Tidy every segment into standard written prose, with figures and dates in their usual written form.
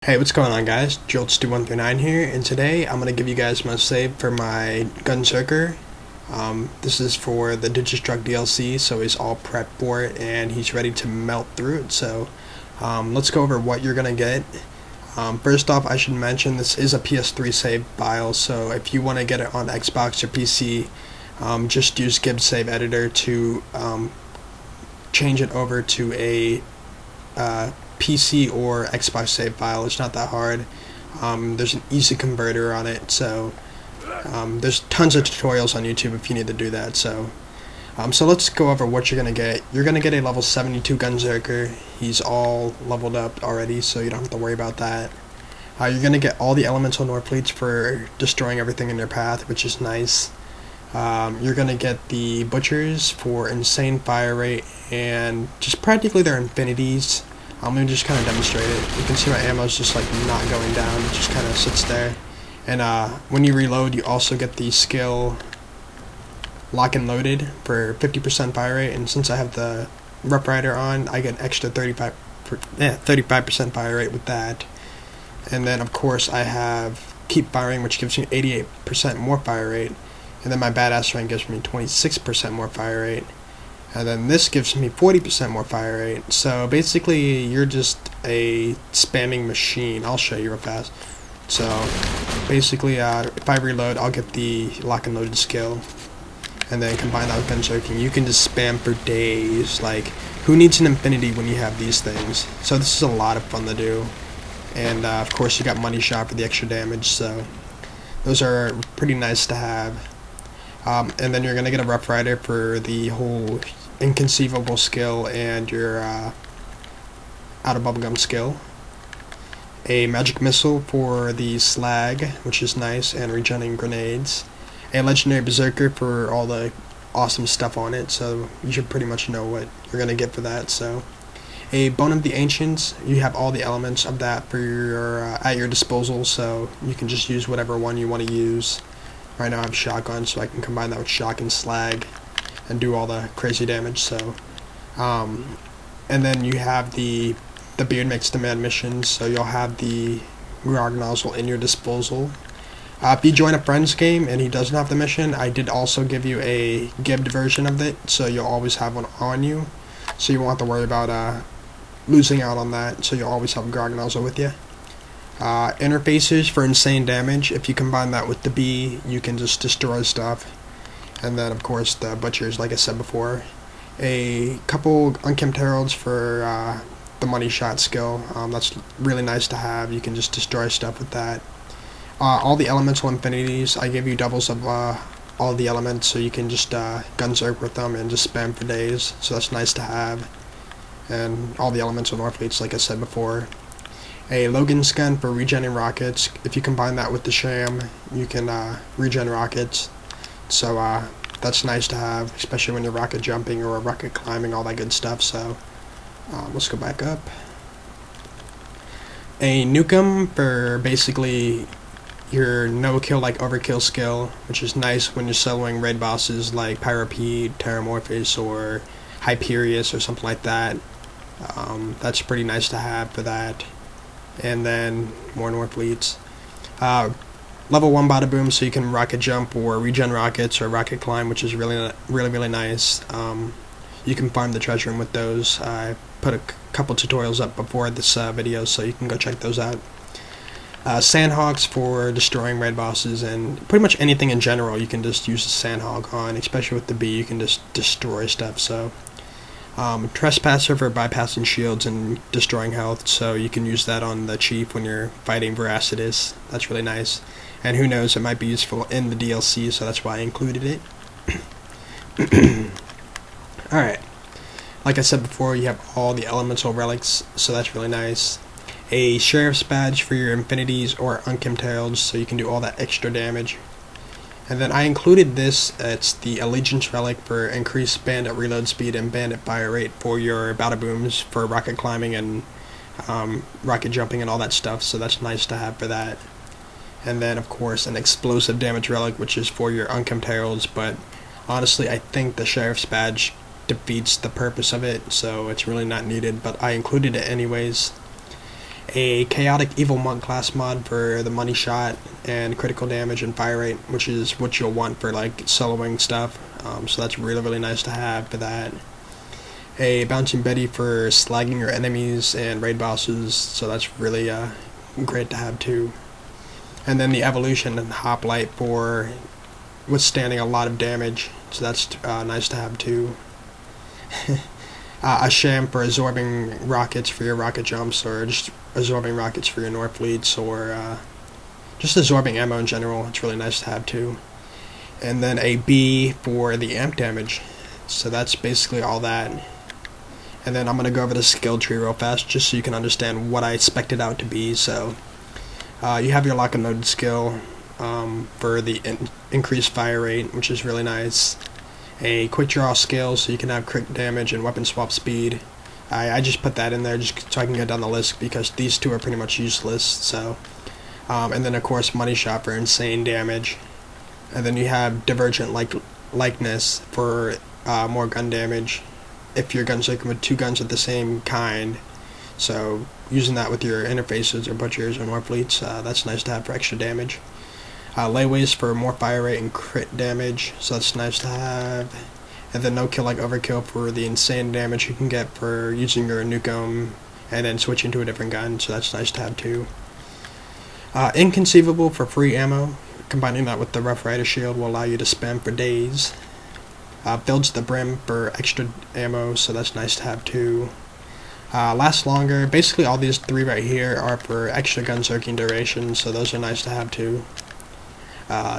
Hey, what's going on, guys? Jolts2139 here, and today I'm going to give you guys my save for my Gunzerker. This is for the Digistruct DLC, so he's all prepped for it and he's ready to melt through it. So let's go over what you're going to get. First off, I should mention this is a PS3 save file, so if you want to get it on Xbox or PC, just use gibbed save editor to change it over to a PC or Xbox save file. It's not that hard. There's an easy converter on it, so there's tons of tutorials on YouTube if you need to do that. So let's go over what you're gonna get. You're gonna get a level 72 Gunzerker. He's all leveled up already, so you don't have to worry about that. You're gonna get all the elemental Norfleets for destroying everything in their path, which is nice. You're gonna get the butchers for insane fire rate and just practically their infinities. I'm going to just kind of demonstrate it. You can see my ammo's just like not going down, it just kind of sits there. And when you reload, you also get the skill lock and loaded for 50% fire rate, and since I have the Rough Rider on, I get an extra 35% fire rate with that. And then of course I have keep firing, which gives me 88% more fire rate, and then my badass rank gives me 26% more fire rate. And then this gives me 40% more fire rate. So basically, you're just a spamming machine. I'll show you real fast. So basically, if I reload, I'll get the lock and loaded skill, and then combine that with Gunzerking. You can just spam for days. Like, who needs an infinity when you have these things? So this is a lot of fun to do. And of course, you got money shot for the extra damage. So those are pretty nice to have. And then you're gonna get a Rough Rider for the whole inconceivable skill and your out of bubblegum skill. A magic missile for the slag, which is nice, and regenerating grenades. A legendary berserker for all the awesome stuff on it, so you should pretty much know what you're gonna get for that. So a bone of the ancients, you have all the elements of that for your at your disposal, so you can just use whatever one you want to use. Right now I have shotgun, so I can combine that with shock and slag and do all the crazy damage. So and then you have the beard makes demand missions, so you'll have the Grog nozzle in your disposal. If you join a friend's game and he doesn't have the mission, I did also give you a gibbed version of it, so you'll always have one on you, so you won't have to worry about losing out on that, so you'll always have a Grog nozzle with you. Interfaces for insane damage. If you combine that with the B, you can just destroy stuff. And then of course the butchers, like I said before. A couple unkempt heralds for the money shot skill. That's really nice to have. You can just destroy stuff with that. All the elemental infinities, I give you doubles of all the elements, so you can just Gunzerk with them and just spam for days, so that's nice to have. And all the elemental Norfleets, like I said before. A Logan's gun for regenerating rockets. If you combine that with the sham, you can regen rockets. So that's nice to have, especially when you're rocket jumping or rocket climbing, all that good stuff. So let's go back up. A Nukem for basically your no-kill like overkill skill, which is nice when you're soloing raid bosses like Pyropede, Terramorphous, or Hyperius or something like that. That's pretty nice to have for that. And then more Norfleets. Level 1 bada boom, so you can rocket jump or regen rockets or rocket climb, which is really nice. You can farm the treasure room with those. I put a couple tutorials up before this video, so you can go check those out. Sandhogs for destroying raid bosses, and pretty much anything in general you can just use the Sandhog on, especially with the B, you can just destroy stuff. So Trespasser for bypassing shields and destroying health, so you can use that on the chief when you're fighting Veracitus. That's really nice, and who knows, it might be useful in the DLC, so that's why I included it. Alright, like I said before, you have all the elemental relics, so that's really nice. A sheriff's badge for your infinities or unkempt heralds, so you can do all that extra damage. And then I included this, it's the Allegiance Relic for increased bandit reload speed and bandit fire rate for your bada booms for rocket climbing and rocket jumping and all that stuff, so that's nice to have for that. And then of course an explosive damage relic, which is for your unkempt heralds, but honestly I think the Sheriff's Badge defeats the purpose of it, so it's really not needed, but I included it anyways. a chaotic evil monk class mod for the money shot and critical damage and fire rate, which is what you'll want for like soloing stuff. So that's really nice to have for that. A bouncing Betty for slagging your enemies and raid bosses, so that's really great to have too. And then the evolution and hoplite for withstanding a lot of damage, so that's nice to have too. A sham for absorbing rockets for your rocket jumps, or just absorbing rockets for your North fleets, or just absorbing ammo in general. It's really nice to have too. And then a B for the amp damage, so that's basically all that. And then I'm going to go over the skill tree real fast just so you can understand what I expect it out to be. So you have your lock and load skill for the increased fire rate, which is really nice. A quick draw skill so you can have crit damage and weapon swap speed. I just put that in there just so I can get down the list because these two are pretty much useless. So and then of course money shot for insane damage. And then you have divergent likeness for more gun damage if you're gunzerking with two guns of the same kind. So using that with your interfaces or butchers or more fleets, that's nice to have for extra damage. Layways for more fire rate and crit damage, so that's nice to have. And then no kill like overkill for the insane damage you can get for using your nukem and then switching to a different gun, so that's nice to have too. Inconceivable for free ammo, combining that with the Rough Rider shield will allow you to spam for days. Builds the brim for extra ammo, so that's nice to have too. Lasts longer. Basically all these three right here are for extra gunzerking duration, so those are nice to have too.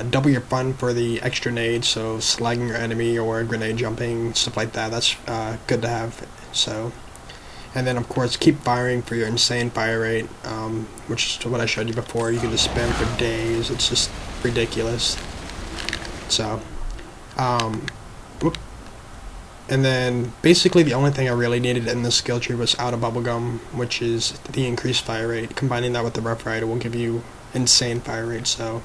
Double your fun for the extra nades, so slagging your enemy or grenade jumping, stuff like that, that's good to have. So, and then of course keep firing for your insane fire rate, which is what I showed you before. You can just spam for days, it's just ridiculous. So and then basically the only thing I really needed in this skill tree was out of bubblegum, which is the increased fire rate. Combining that with the Rough Rider will give you insane fire rate. So,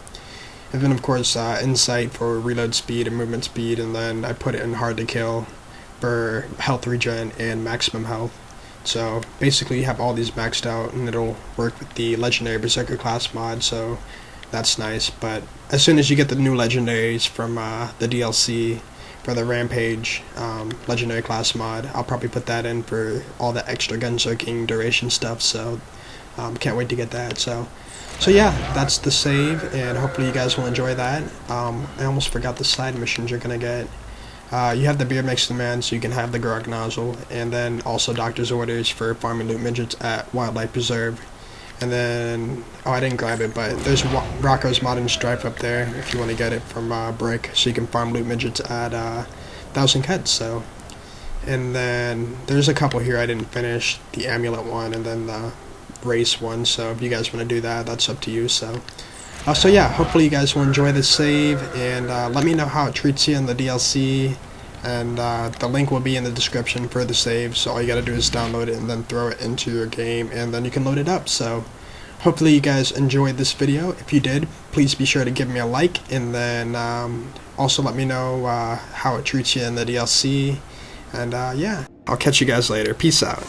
and then of course insight for reload speed and movement speed, and then I put it in hard to kill for health regen and maximum health. So basically you have all these maxed out and it'll work with the legendary Berserker class mod, so that's nice. But as soon as you get the new legendaries from the DLC for the Rampage legendary class mod, I'll probably put that in for all the extra gunzerking duration stuff, so can't wait to get that. So yeah, that's the save, and hopefully you guys will enjoy that. I almost forgot the side missions you're gonna get. You have the beer mix demand, so you can have the Grog nozzle, and then also doctor's orders for farming loot midgets at Wildlife Preserve. And then, oh, I didn't grab it, but there's Rocco's Modern Strife up there if you want to get it from Brick, so you can farm loot midgets at 1,000 Kets. So, and then there's a couple here I didn't finish, the Amulet one and then the Race one. So if you guys want to do that, that's up to you. So, so yeah, hopefully you guys will enjoy this save, and let me know how it treats you in the DLC. And the link will be in the description for the save, so all you gotta do is download it and then throw it into your game, and then you can load it up. So hopefully you guys enjoyed this video. If you did, please be sure to give me a like, and then also let me know how it treats you in the DLC. And yeah, I'll catch you guys later. Peace out.